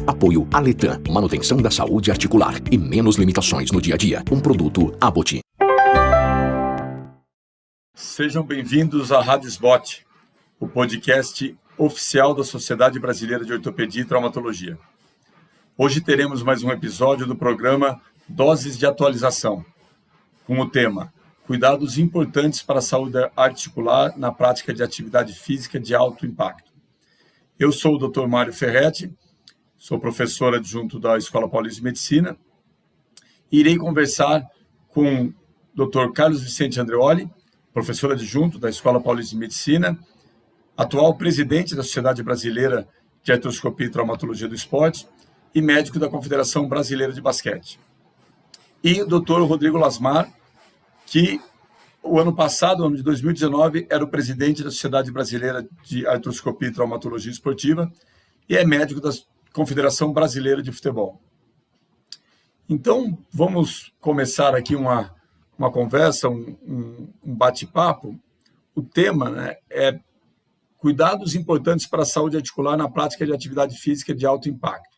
Apoio Aletan, manutenção da saúde articular e menos limitações no dia a dia. Um produto Abbott. Sejam bem-vindos à Rádio SBOT, o podcast oficial da Sociedade Brasileira de Ortopedia e Traumatologia. Hoje teremos mais um episódio do programa Doses de Atualização, com o tema Cuidados importantes para a saúde articular na prática de atividade física de alto impacto. Eu sou o Dr. Mário Ferretti, sou professor adjunto da Escola Paulista de Medicina e irei conversar com o Dr. Carlos Vicente Andreoli, professor adjunto da Escola Paulista de Medicina, atual presidente da Sociedade Brasileira de Artroscopia e Traumatologia do Esporte e médico da Confederação Brasileira de Basquete. E o Dr. Rodrigo Lasmar, que o ano passado, ano de 2019, era o presidente da Sociedade Brasileira de Artroscopia e Traumatologia Esportiva e é médico da Confederação Brasileira de Futebol. Então, vamos começar aqui uma conversa, um bate-papo. O tema, né, é cuidados importantes para a saúde articular na prática de atividade física de alto impacto.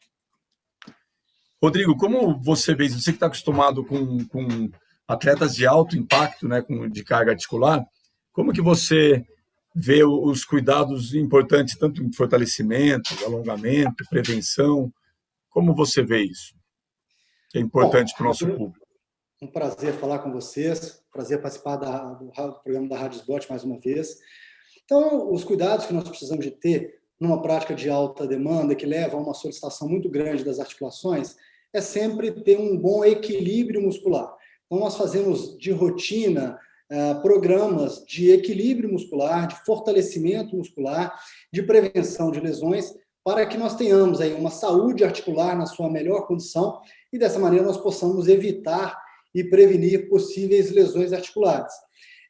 Rodrigo, como você vê, você que está acostumado com atletas de alto impacto, né, de carga articular, como que você vê os cuidados importantes, tanto em fortalecimento, alongamento, prevenção? Como você vê isso? Que é importante para o nosso público. Um prazer falar com vocês, prazer participar do programa da Rádio SBOT mais uma vez. Então, os cuidados que nós precisamos de ter numa prática de alta demanda, que leva a uma solicitação muito grande das articulações, é sempre ter um bom equilíbrio muscular. Então, nós fazemos de rotina programas de equilíbrio muscular, de fortalecimento muscular, de prevenção de lesões, para que nós tenhamos aí uma saúde articular na sua melhor condição e, dessa maneira, nós possamos evitar e prevenir possíveis lesões articulares.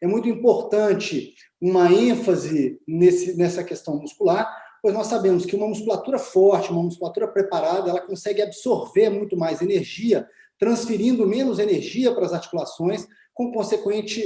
É muito importante uma ênfase nessa questão muscular, pois nós sabemos que uma musculatura forte, uma musculatura preparada, ela consegue absorver muito mais energia, transferindo menos energia para as articulações, com consequente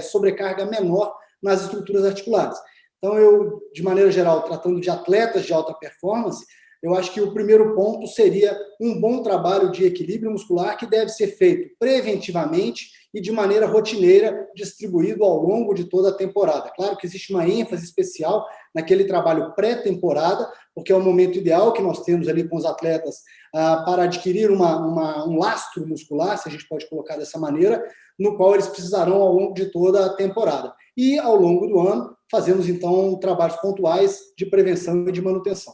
sobrecarga menor nas estruturas articulares. Então, eu, de maneira geral, tratando de atletas de alta performance, eu acho que o primeiro ponto seria um bom trabalho de equilíbrio muscular que deve ser feito preventivamente e de maneira rotineira, distribuído ao longo de toda a temporada. Claro que existe uma ênfase especial naquele trabalho pré-temporada, porque é o momento ideal que nós temos ali com os atletas para adquirir um lastro muscular, se a gente pode colocar dessa maneira, no qual eles precisarão ao longo de toda a temporada. E, ao longo do ano, fazemos, então, trabalhos pontuais de prevenção e de manutenção.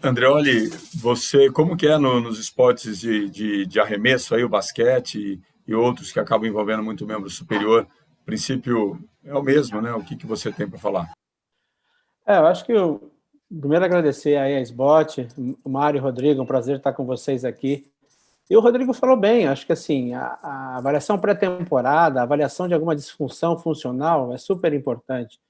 Andreoli, você, como que é nos esportes de arremesso, aí, o basquete e outros que acabam envolvendo muito membro superior? O princípio é o mesmo, né? O que você tem para falar? Eu acho que primeiro agradecer aí a SBOT, o Mário e o Rodrigo, um prazer estar com vocês aqui. E o Rodrigo falou bem, acho que assim, a avaliação pré-temporada, a avaliação de alguma disfunção funcional é super importante.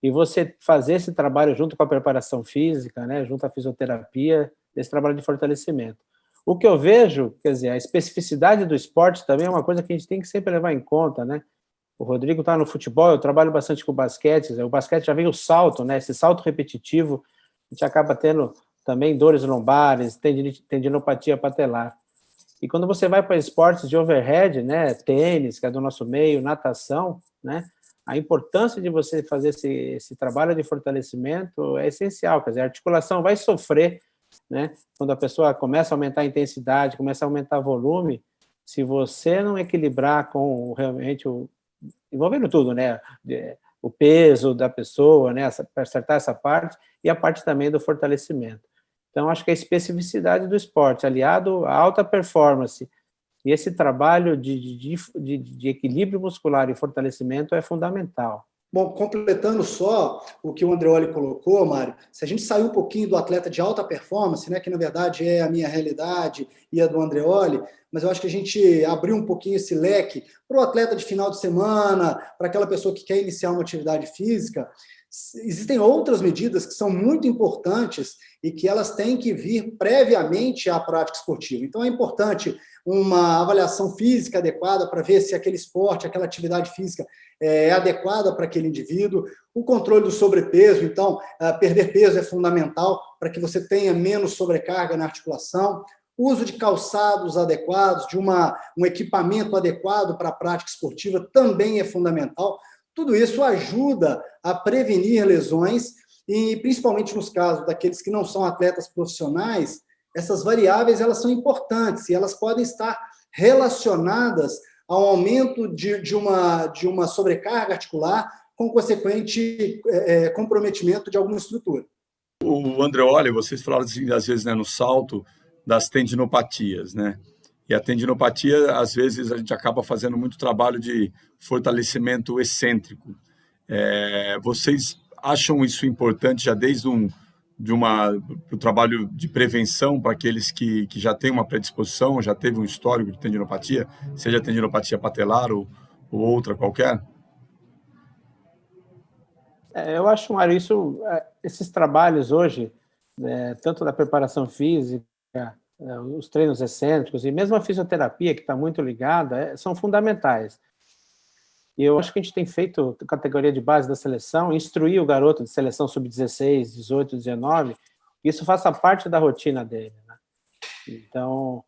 E você fazer esse trabalho junto com a preparação física, né, junto à fisioterapia, esse trabalho de fortalecimento. O que eu vejo, quer dizer, a especificidade do esporte também é uma coisa que a gente tem que sempre levar em conta, né? O Rodrigo está no futebol, eu trabalho bastante com o basquete já vem o salto, né? Esse salto repetitivo, a gente acaba tendo também dores lombares, tendinopatia patelar. E quando você vai para esportes de overhead, né, tênis, que é do nosso meio, natação, né, a importância de você fazer esse trabalho de fortalecimento é essencial. Quer dizer, a articulação vai sofrer, né, quando a pessoa começa a aumentar a intensidade, começa a aumentar o volume, se você não equilibrar com realmente envolvendo tudo, né, o peso da pessoa, né, para acertar essa parte, e a parte também do fortalecimento. Então, acho que a especificidade do esporte, aliado à alta performance, e esse trabalho de equilíbrio muscular e fortalecimento é fundamental. Bom, completando só o que o Andreoli colocou, Mário, se a gente sair um pouquinho do atleta de alta performance, né, que na verdade é a minha realidade e a do Andreoli, mas eu acho que a gente abriu um pouquinho esse leque para o atleta de final de semana, para aquela pessoa que quer iniciar uma atividade física, Existem outras medidas que são muito importantes e que elas têm que vir previamente à prática esportiva. Então, é importante uma avaliação física adequada para ver se aquele esporte, aquela atividade física é adequada para aquele indivíduo. O controle do sobrepeso, então, perder peso é fundamental para que você tenha menos sobrecarga na articulação. O uso de calçados adequados, de um equipamento adequado para a prática esportiva também é fundamental. Tudo isso ajuda a prevenir lesões e, principalmente nos casos daqueles que não são atletas profissionais, essas variáveis elas são importantes e elas podem estar relacionadas ao aumento de uma sobrecarga articular com consequente comprometimento de alguma estrutura. O Andreoli, vocês falaram assim, às vezes, né, no salto das tendinopatias, né? E a tendinopatia, às vezes, a gente acaba fazendo muito trabalho de fortalecimento excêntrico. Vocês acham isso importante já desde o trabalho de prevenção para aqueles que já têm uma predisposição, já teve um histórico de tendinopatia, seja tendinopatia patelar ou outra qualquer? Eu acho, Mário, esses trabalhos hoje, tanto da preparação física, os treinos excêntricos e mesmo a fisioterapia, que está muito ligada, são fundamentais. E eu acho que a gente tem feito categoria de base da seleção, instruir o garoto de seleção sub-16, 18, 19, isso faça parte da rotina dele, né? Então,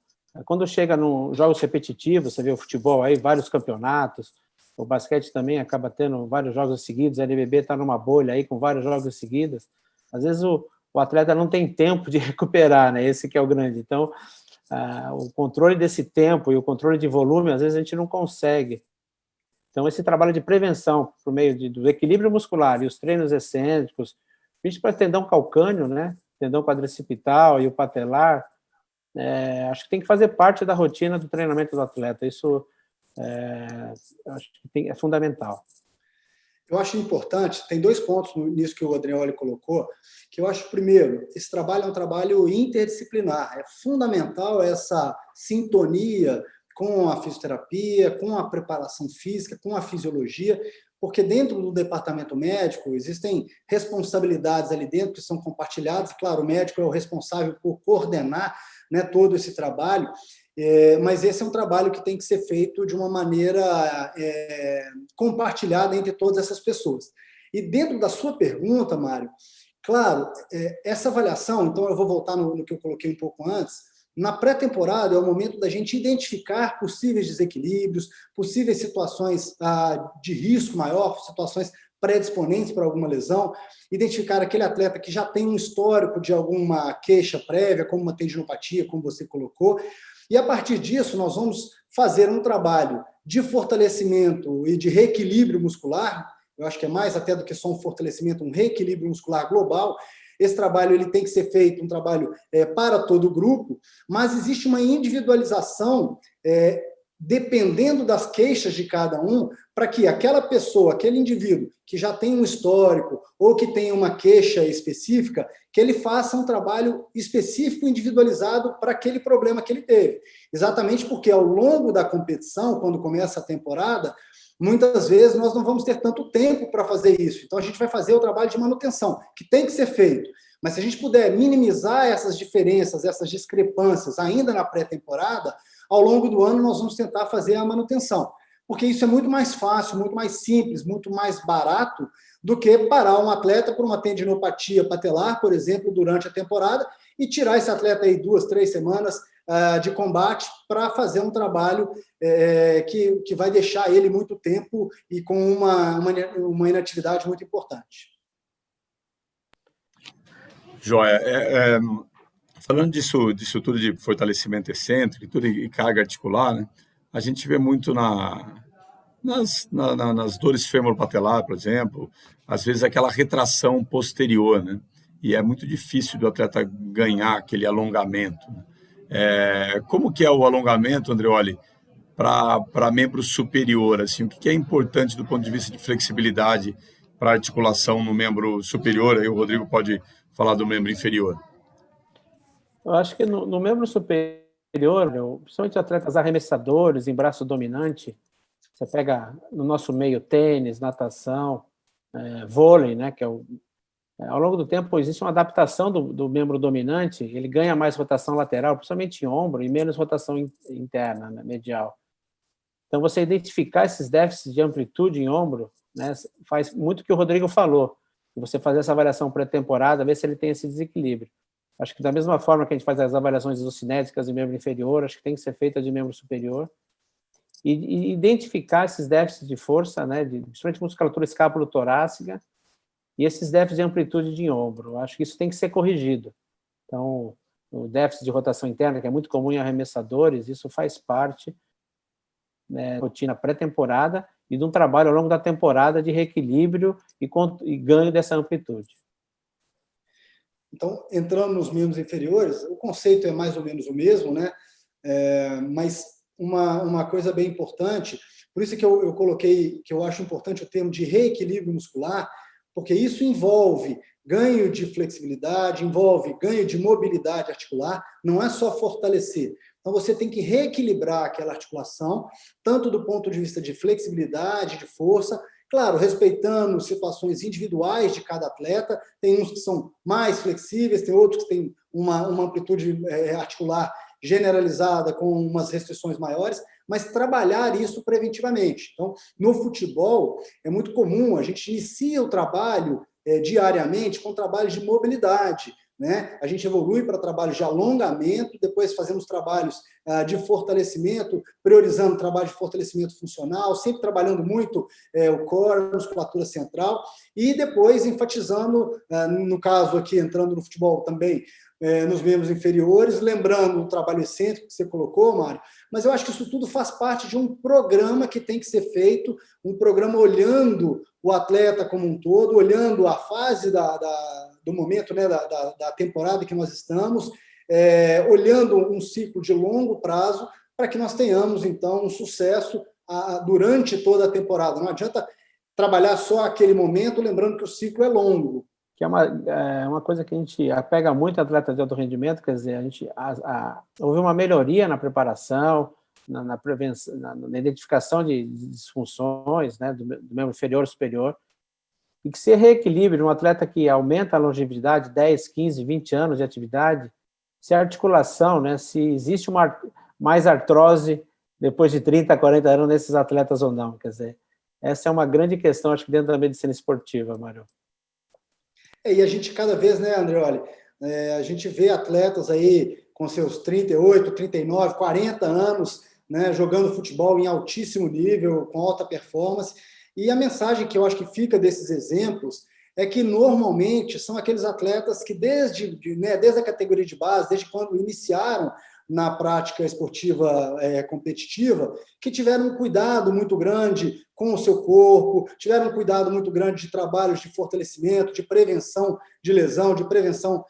quando chega nos jogos repetitivos, você vê o futebol aí, vários campeonatos, o basquete também acaba tendo vários jogos seguidos, a NBB está numa bolha aí com vários jogos seguidos. Às vezes o atleta não tem tempo de recuperar, né? Esse que é o grande. Então, o controle desse tempo e o controle de volume, às vezes a gente não consegue. Então, esse trabalho de prevenção por meio do equilíbrio muscular e os treinos excêntricos, principalmente para tendão calcâneo, né? Tendão quadricipital e o patelar, acho que tem que fazer parte da rotina do treinamento do atleta. Isso acho que é fundamental. Eu acho importante, tem 2 pontos nisso que o Andreoli colocou, que eu acho, primeiro, esse trabalho é um trabalho interdisciplinar, é fundamental essa sintonia com a fisioterapia, com a preparação física, com a fisiologia, porque dentro do departamento médico existem responsabilidades ali dentro que são compartilhadas, claro, o médico é o responsável por coordenar, né, todo esse trabalho, mas esse é um trabalho que tem que ser feito de uma maneira compartilhada entre todas essas pessoas. E dentro da sua pergunta, Mário, claro, essa avaliação, então eu vou voltar no que eu coloquei um pouco antes, na pré-temporada é o momento da gente identificar possíveis desequilíbrios, possíveis situações de risco maior, situações predisponentes para alguma lesão, identificar aquele atleta que já tem um histórico de alguma queixa prévia, como uma tendinopatia, como você colocou, e a partir disso nós vamos fazer um trabalho de fortalecimento e de reequilíbrio muscular, eu acho que é mais até do que só um fortalecimento, um reequilíbrio muscular global. Esse trabalho ele tem que ser feito, um trabalho para todo o grupo, mas existe uma individualização dependendo das queixas de cada um, para que aquela pessoa, aquele indivíduo que já tem um histórico ou que tem uma queixa específica, que ele faça um trabalho específico, individualizado para aquele problema que ele teve. Exatamente porque ao longo da competição, quando começa a temporada, muitas vezes nós não vamos ter tanto tempo para fazer isso. Então a gente vai fazer o trabalho de manutenção, que tem que ser feito. Mas se a gente puder minimizar essas diferenças, essas discrepâncias ainda na pré-temporada, ao longo do ano nós vamos tentar fazer a manutenção. Porque isso é muito mais fácil, muito mais simples, muito mais barato do que parar um atleta por uma tendinopatia patelar, por exemplo, durante a temporada e tirar esse atleta aí 2, 3 semanas de combate para fazer um trabalho que vai deixar ele muito tempo e com uma inatividade muito importante. Joia. Falando disso tudo de fortalecimento excêntrico tudo, e carga articular, né, a gente vê muito nas dores fêmuro-patelar, por exemplo, às vezes aquela retração posterior, né, e é muito difícil do atleta ganhar aquele alongamento, né. Como que é o alongamento, Andreoli, para membro superior? Assim, o que é importante do ponto de vista de flexibilidade para articulação no membro superior? Aí o Rodrigo pode falar do membro inferior. Eu acho que no membro superior, principalmente atletas arremessadores em braço dominante, você pega no nosso meio tênis, natação, vôlei, né, que ao longo do tempo existe uma adaptação do membro dominante, ele ganha mais rotação lateral, principalmente em ombro, e menos rotação interna, né, medial. Então, você identificar esses déficits de amplitude em ombro, né, faz muito o que o Rodrigo falou, e você fazer essa avaliação pré-temporada, ver se ele tem esse desequilíbrio. Acho que da mesma forma que a gente faz as avaliações isocinéticas de membro inferior, acho que tem que ser feita de membro superior, e identificar esses déficits de força, né, principalmente musculatura escápulo-torácica, e esses déficits de amplitude de ombro. Acho que isso tem que ser corrigido. Então, o déficit de rotação interna, que é muito comum em arremessadores, isso faz parte, né, da rotina pré-temporada e de um trabalho ao longo da temporada de reequilíbrio e ganho dessa amplitude. Então, entrando nos membros inferiores, o conceito é mais ou menos o mesmo, né? Mas uma coisa bem importante, por isso que eu coloquei, que eu acho importante o termo de reequilíbrio muscular, porque isso envolve ganho de flexibilidade, envolve ganho de mobilidade articular, não é só fortalecer. Então, você tem que reequilibrar aquela articulação, tanto do ponto de vista de flexibilidade, de força, claro, respeitando situações individuais de cada atleta, tem uns que são mais flexíveis, tem outros que têm uma amplitude articular generalizada com umas restrições maiores, mas trabalhar isso preventivamente. Então, no futebol, é muito comum, a gente inicia o trabalho diariamente com trabalhos de mobilidade, né? A gente evolui para trabalhos de alongamento, depois fazemos trabalhos de fortalecimento, priorizando o trabalho de fortalecimento funcional, sempre trabalhando muito o core, a musculatura central, e depois enfatizando, no caso aqui, entrando no futebol também, nos membros inferiores, lembrando o trabalho excêntrico que você colocou, Mário, mas eu acho que isso tudo faz parte de um programa que tem que ser feito, um programa olhando o atleta como um todo, olhando a fase do momento, né, da temporada que nós estamos, olhando um ciclo de longo prazo, para que nós tenhamos, então, um sucesso durante toda a temporada. Não adianta trabalhar só aquele momento, lembrando que o ciclo é longo. Que é uma coisa que a gente apega muito a atletas de alto rendimento, quer dizer, houve uma melhoria na preparação, na prevenção, na identificação de disfunções, né, do membro inferior e superior, e que se reequilibre um atleta que aumenta a longevidade, 10, 15, 20 anos de atividade, se a articulação, né, se existe mais artrose depois de 30, 40 anos nesses atletas ou não, quer dizer, essa é uma grande questão, acho que dentro da medicina esportiva, Mário. E a gente cada vez, né, Andreoli, a gente vê atletas aí com seus 38, 39, 40 anos, né, jogando futebol em altíssimo nível, com alta performance, e a mensagem que eu acho que fica desses exemplos é que normalmente são aqueles atletas que desde a categoria de base, desde quando iniciaram na prática esportiva competitiva, que tiveram um cuidado muito grande com o seu corpo, tiveram um cuidado muito grande de trabalhos de fortalecimento, de prevenção de lesão, de prevenção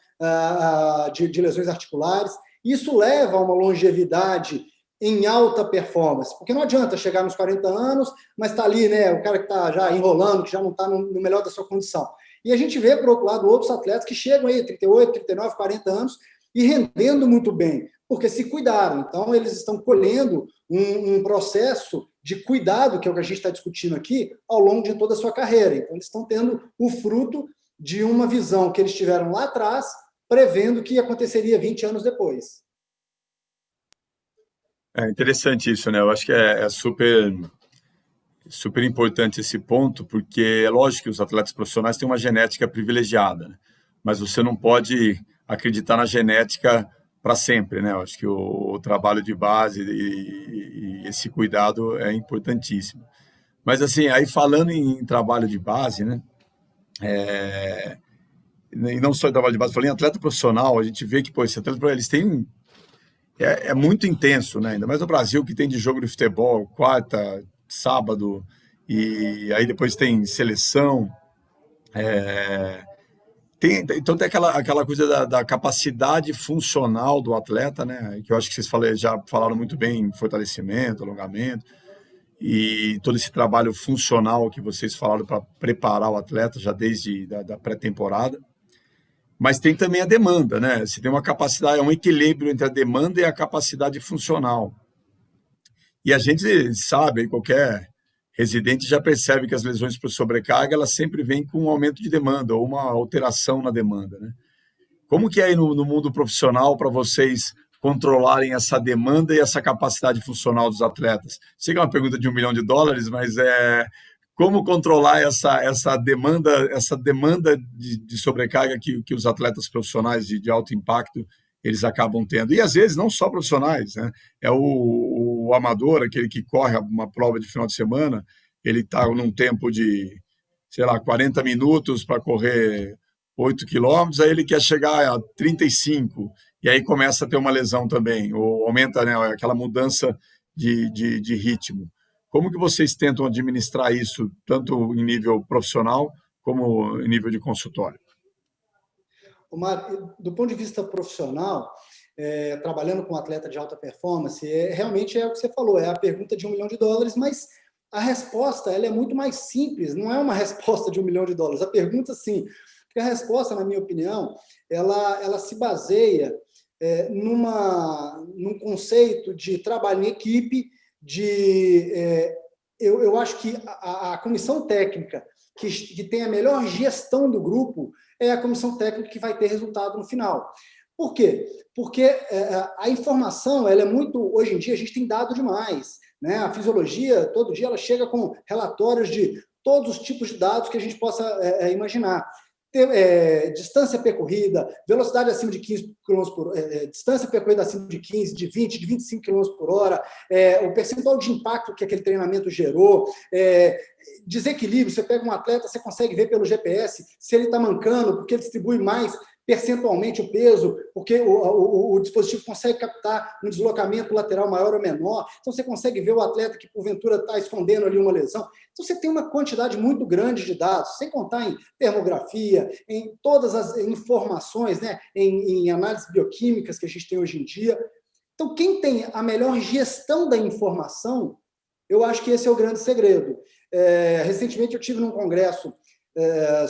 de lesões articulares. Isso leva a uma longevidade em alta performance, porque não adianta chegar nos 40 anos, mas está ali, né, o cara que está já enrolando, que já não está no melhor da sua condição. E a gente vê, por outro lado, outros atletas que chegam aí, 38, 39, 40 anos, e rendendo muito bem, porque se cuidaram. Então, eles estão colhendo um processo de cuidado, que é o que a gente está discutindo aqui, ao longo de toda a sua carreira. Então, eles estão tendo o fruto de uma visão que eles tiveram lá atrás, prevendo que aconteceria 20 anos depois. É interessante isso, né? Eu acho que é super importante esse ponto, porque é lógico que os atletas profissionais têm uma genética privilegiada, né? Mas você não pode acreditar na genética para sempre, né? Eu acho que o trabalho de base e esse cuidado é importantíssimo. Mas, assim, aí falando em trabalho de base, né? E não só em trabalho de base, falando em atleta profissional, a gente vê que, esse atleta, eles têm... É muito intenso, né? Ainda mais no Brasil, que tem de jogo de futebol, quarta, sábado, e aí depois tem seleção. Então tem aquela coisa da capacidade funcional do atleta, né? Que eu acho que vocês já falaram muito bem, fortalecimento, alongamento, e todo esse trabalho funcional que vocês falaram para preparar o atleta já desde da pré-temporada. Mas tem também a demanda, né? Você tem uma capacidade, um equilíbrio entre a demanda e a capacidade funcional. E a gente sabe, qualquer residente já percebe que as lesões por sobrecarga elas sempre vêm com um aumento de demanda ou uma alteração na demanda, né? Como que é aí no mundo profissional para vocês controlarem essa demanda e essa capacidade funcional dos atletas? Sei que é uma pergunta de $1 milhão, mas como controlar essa demanda de sobrecarga que os atletas profissionais de alto impacto eles acabam tendo? E às vezes não só profissionais, né? É o amador, aquele que corre uma prova de final de semana, ele está num tempo de, sei lá, 40 minutos para correr 8 quilômetros, aí ele quer chegar a 35, e aí começa a ter uma lesão também, ou aumenta, né, aquela mudança de ritmo. Como que vocês tentam administrar isso, tanto em nível profissional, como em nível de consultório? Omar, do ponto de vista profissional, trabalhando com atleta de alta performance, realmente é o que você falou, é a pergunta de $1 milhão, mas a resposta ela é muito mais simples, não é uma resposta de $1 milhão. A pergunta, sim, porque a resposta, na minha opinião, ela se baseia num conceito de trabalho em equipe, eu acho que a comissão técnica que tem a melhor gestão do grupo é a comissão técnica que vai ter resultado no final. Por quê? Porque a informação, ela é muito... Hoje em dia, a gente tem dado demais, né? A fisiologia, todo dia, ela chega com relatórios de todos os tipos de dados que a gente possa imaginar. Distância percorrida, velocidade acima de 15 km por hora, distância percorrida acima de 15, de 20, de 25 km por hora, o percentual de impacto que aquele treinamento gerou, desequilíbrio, você pega um atleta, você consegue ver pelo GPS se ele está mancando, porque ele distribui mais percentualmente o peso, porque o dispositivo consegue captar um deslocamento lateral maior ou menor, então você consegue ver o atleta que porventura está escondendo ali uma lesão. Então você tem uma quantidade muito grande de dados, sem contar em termografia, em todas as informações, né, em análises bioquímicas que a gente tem hoje em dia. Então quem tem a melhor gestão da informação, eu acho que esse é o grande segredo. Recentemente eu estive num congresso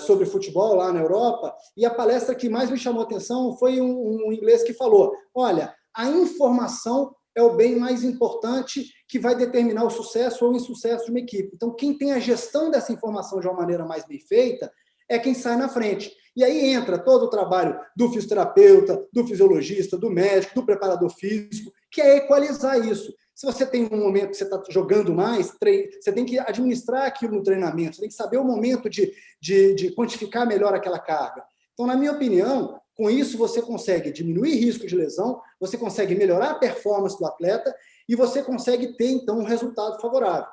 sobre futebol lá na Europa, e a palestra que mais me chamou a atenção foi um inglês que falou, olha, a informação é o bem mais importante que vai determinar o sucesso ou o insucesso de uma equipe. Então, quem tem a gestão dessa informação de uma maneira mais bem feita é quem sai na frente. E aí entra todo o trabalho do fisioterapeuta, do fisiologista, do médico, do preparador físico, que é equalizar isso. Se você tem um momento que você está jogando mais, você tem que administrar aquilo no treinamento, você tem que saber o momento de quantificar melhor aquela carga. Então, na minha opinião, com isso você consegue diminuir risco de lesão, você consegue melhorar a performance do atleta e você consegue ter, então, um resultado favorável.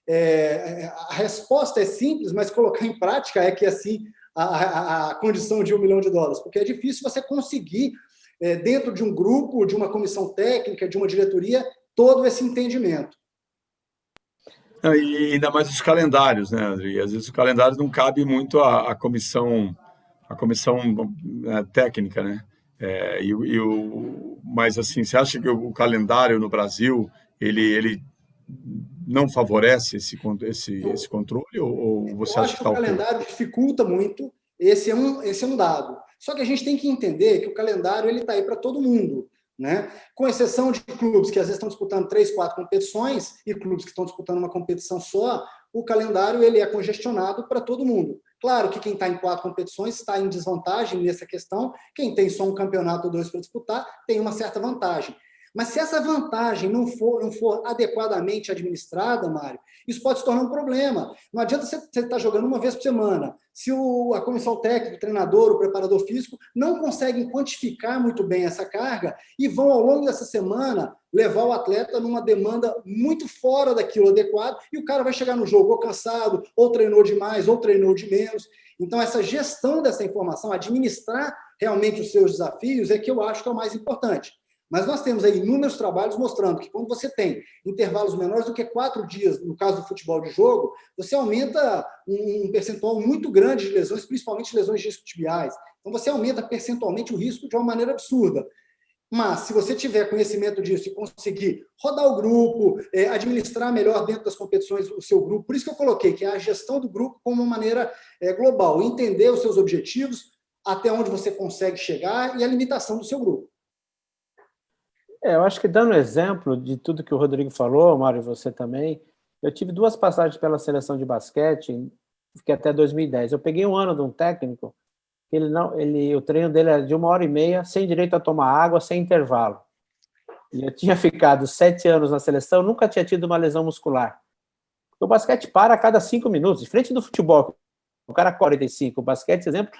A resposta é simples, mas colocar em prática é que, assim, a condição de $1 milhão, porque é difícil você conseguir, dentro de um grupo, de uma comissão técnica, de uma diretoria, todo esse entendimento. E ainda mais os calendários, né, André? Às vezes o calendário não cabe muito à comissão técnica, né? Mas assim, você acha que o calendário no Brasil ele não favorece esse controle ou você acha que está o calendário dificulta muito? Esse é um dado. Só que a gente tem que entender que o calendário ele está aí para todo mundo, né? Com exceção de clubes que às vezes estão disputando 3, 4 competições e clubes que estão disputando uma competição só, o calendário ele é congestionado para todo mundo. Claro que quem está em 4 competições está em desvantagem nessa questão, quem tem só um campeonato ou 2 para disputar tem uma certa vantagem. Mas se essa vantagem não for adequadamente administrada, Mário, isso pode se tornar um problema. Não adianta você estar jogando uma vez por semana. Se a comissão técnica, o treinador, o preparador físico não conseguem quantificar muito bem essa carga e vão, ao longo dessa semana, levar o atleta numa demanda muito fora daquilo adequado e o cara vai chegar no jogo ou cansado, ou treinou demais, ou treinou de menos. Então, essa gestão dessa informação, administrar realmente os seus desafios, é que eu acho que é o mais importante. Mas nós temos aí inúmeros trabalhos mostrando que quando você tem intervalos menores do que 4 dias, no caso do futebol de jogo, você aumenta um percentual muito grande de lesões, principalmente lesões discotibiais. Então você aumenta percentualmente o risco de uma maneira absurda. Mas se você tiver conhecimento disso e conseguir rodar o grupo, administrar melhor dentro das competições o seu grupo, por isso que eu coloquei que é a gestão do grupo como uma maneira global, entender os seus objetivos, até onde você consegue chegar e a limitação do seu grupo. Eu acho que dando exemplo de tudo que o Rodrigo falou, Mário, e você também, Eu tive 2 passagens pela seleção de basquete, fiquei até 2010. Eu peguei um ano de um técnico, que o treino dele era de 1h30, sem direito a tomar água, sem intervalo. E eu tinha ficado 7 anos na seleção, nunca tinha tido uma lesão muscular. O basquete para a cada 5 minutos, diferente do futebol, o cara 45, o basquete, exemplo,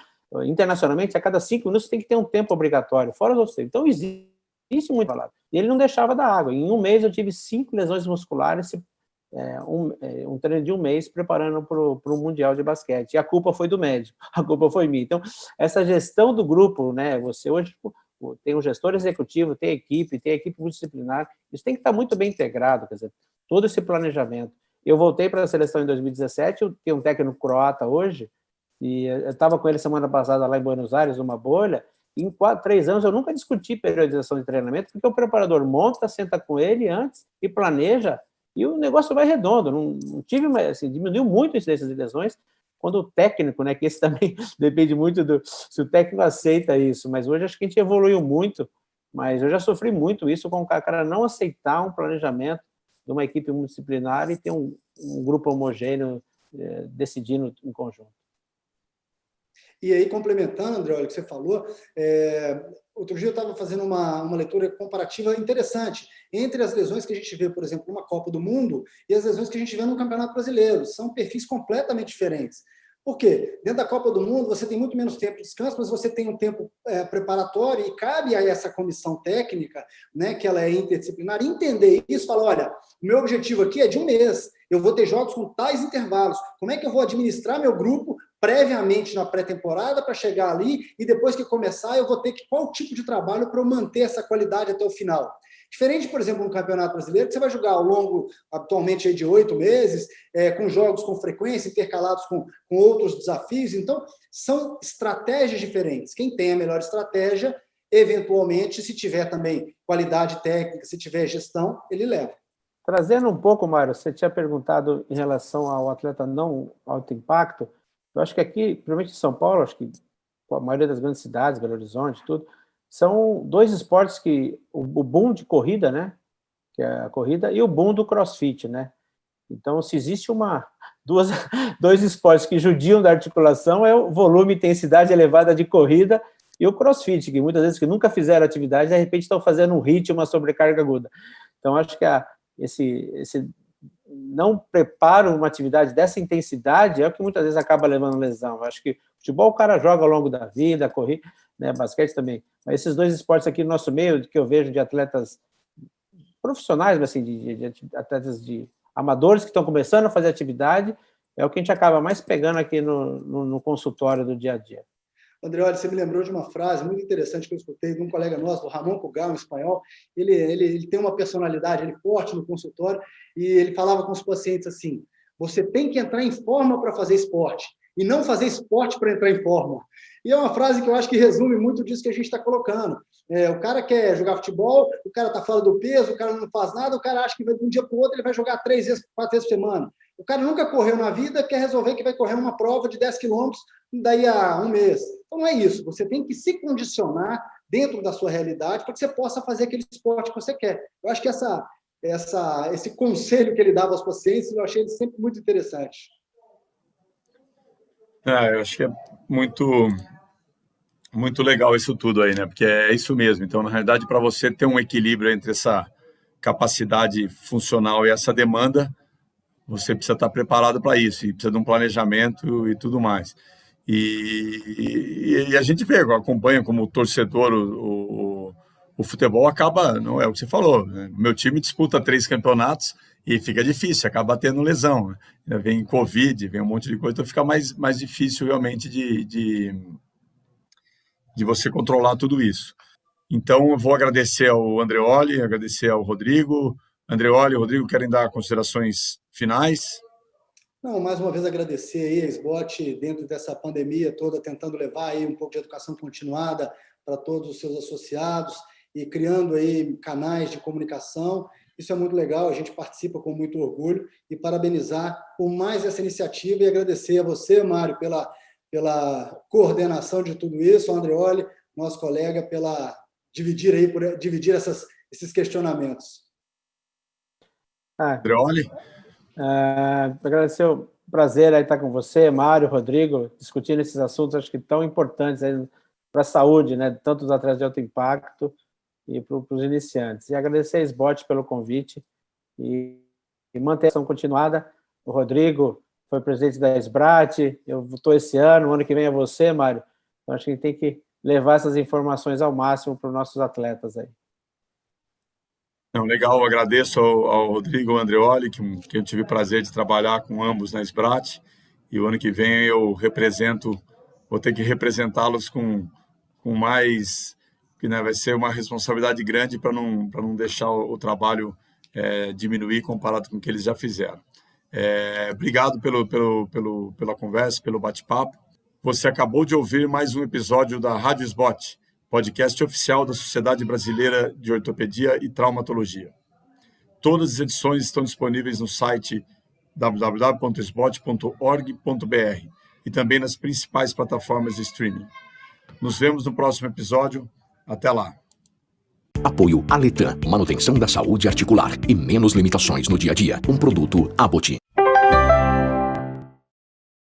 internacionalmente, a cada 5 minutos tem que ter um tempo obrigatório, fora os outros tempos. Então, existe muito falado. E ele não deixava da água. Em um mês, eu tive 5 lesões musculares, um treino de um mês, preparando para o Mundial de Basquete. E a culpa foi do médico, a culpa foi minha. Então, essa gestão do grupo, né, você hoje tem um gestor executivo, tem equipe multidisciplinar, isso tem que estar muito bem integrado, quer dizer, todo esse planejamento. Eu voltei para a seleção em 2017, eu tenho um técnico croata hoje, e eu estava com ele semana passada lá em Buenos Aires, numa bolha, e em 3 anos eu nunca discuti periodização de treinamento, porque o preparador monta, senta com ele antes e planeja, e o negócio vai redondo. Não tive, assim, diminuiu muito isso dessas lesões, quando o técnico, né, que esse também depende muito se o técnico aceita isso, mas hoje acho que a gente evoluiu muito, mas eu já sofri muito isso com o cara não aceitar um planejamento de uma equipe multidisciplinar e ter um grupo homogêneo decidindo em conjunto. E aí, complementando, André, olha o que você falou, outro dia eu estava fazendo uma leitura comparativa interessante entre as lesões que a gente vê, por exemplo, numa Copa do Mundo e as lesões que a gente vê no Campeonato Brasileiro. São perfis completamente diferentes. Por quê? Dentro da Copa do Mundo, você tem muito menos tempo de descanso, mas você tem um tempo preparatório e cabe a essa comissão técnica, né, que ela é interdisciplinar, entender isso, falar, olha, o meu objetivo aqui é de um mês, eu vou ter jogos com tais intervalos, como é que eu vou administrar meu grupo previamente na pré-temporada para chegar ali e depois que começar eu vou ter qual tipo de trabalho para eu manter essa qualidade até o final. Diferente, por exemplo, no Campeonato Brasileiro, que você vai jogar ao longo, atualmente, aí de 8 meses, com jogos com frequência, intercalados com outros desafios. Então, são estratégias diferentes. Quem tem a melhor estratégia, eventualmente, se tiver também qualidade técnica, se tiver gestão, ele leva. Trazendo um pouco, Mário, você tinha perguntado em relação ao atleta não alto impacto. Eu acho que aqui, principalmente em São Paulo, acho que a maioria das grandes cidades, Belo Horizonte, tudo, são 2 esportes que o boom de corrida, né, que é a corrida, e o boom do CrossFit, né. Então, se existe 2 esportes que judiam da articulação, é o volume e intensidade elevada de corrida e o CrossFit, que muitas vezes que nunca fizeram atividade, de repente estão fazendo um HIIT, uma sobrecarga aguda. Então, acho que esse não preparo uma atividade dessa intensidade é o que muitas vezes acaba levando lesão. Eu acho que futebol o cara joga ao longo da vida, correr, né, basquete também. Mas esses 2 esportes aqui no nosso meio, que eu vejo de atletas profissionais, assim, de atletas amadores que estão começando a fazer atividade, é o que a gente acaba mais pegando aqui no consultório do dia a dia. André, olha, você me lembrou de uma frase muito interessante que eu escutei de um colega nosso, o Ramon Pugal, um espanhol. Ele tem uma personalidade forte no consultório e ele falava com os pacientes assim: você tem que entrar em forma para fazer esporte e não fazer esporte para entrar em forma. E é uma frase que eu acho que resume muito disso que a gente está colocando. O cara quer jogar futebol, o cara está fora do peso, o cara não faz nada, o cara acha que de um dia para o outro ele vai jogar 3 vezes, 4 vezes por semana. O cara nunca correu na vida, quer resolver que vai correr uma prova de 10 quilômetros daí a um mês. Então, não é isso. Você tem que se condicionar dentro da sua realidade para que você possa fazer aquele esporte que você quer. Eu acho que esse conselho que ele dava aos pacientes, eu achei ele sempre muito interessante. Eu acho que é muito legal isso tudo aí, né? Porque é isso mesmo. Então, na realidade, para você ter um equilíbrio entre essa capacidade funcional e essa demanda, você precisa estar preparado para isso, e precisa de um planejamento e tudo mais. E a gente vê, acompanha como torcedor o futebol, acaba, não é o que você falou, né? Meu time disputa 3 campeonatos e fica difícil, acaba tendo lesão, né? Vem Covid, vem um monte de coisa, então fica mais difícil realmente de você controlar tudo isso. Então, eu vou agradecer ao Andreoli, agradecer ao Rodrigo. Andreoli e Rodrigo, querem dar considerações finais? Não, mais uma vez agradecer aí a SBOT, dentro dessa pandemia toda, tentando levar aí um pouco de educação continuada para todos os seus associados e criando aí canais de comunicação. Isso é muito legal, a gente participa com muito orgulho e parabenizar por mais essa iniciativa e agradecer a você, Mário, pela coordenação de tudo isso, ao Andreoli, nosso colega, por dividir esses questionamentos. Andreoli? Agradecer o prazer aí estar com você, Mário, Rodrigo, discutindo esses assuntos, acho que tão importantes para a saúde, né, tanto dos atletas de alto impacto e para os iniciantes. E agradecer a SBOT pelo convite e manter a ação continuada. O Rodrigo foi presidente da SBRAT, eu estou esse ano, o ano que vem é você, Mário. Então, acho que a gente tem que levar essas informações ao máximo para os nossos atletas aí. Não, legal, agradeço ao Rodrigo Andreoli, que eu tive o prazer de trabalhar com ambos na SBRAT, e o ano que vem eu vou ter que representá-los com mais, que né, vai ser uma responsabilidade grande para não deixar o trabalho diminuir comparado com o que eles já fizeram. Obrigado pela conversa, pelo bate-papo. Você acabou de ouvir mais um episódio da Rádio SBOT, podcast oficial da Sociedade Brasileira de Ortopedia e Traumatologia. Todas as edições estão disponíveis no site www.sbot.org.br e também nas principais plataformas de streaming. Nos vemos no próximo episódio. Até lá! Apoio Aletan, manutenção da saúde articular e menos limitações no dia a dia. Um produto Abbott.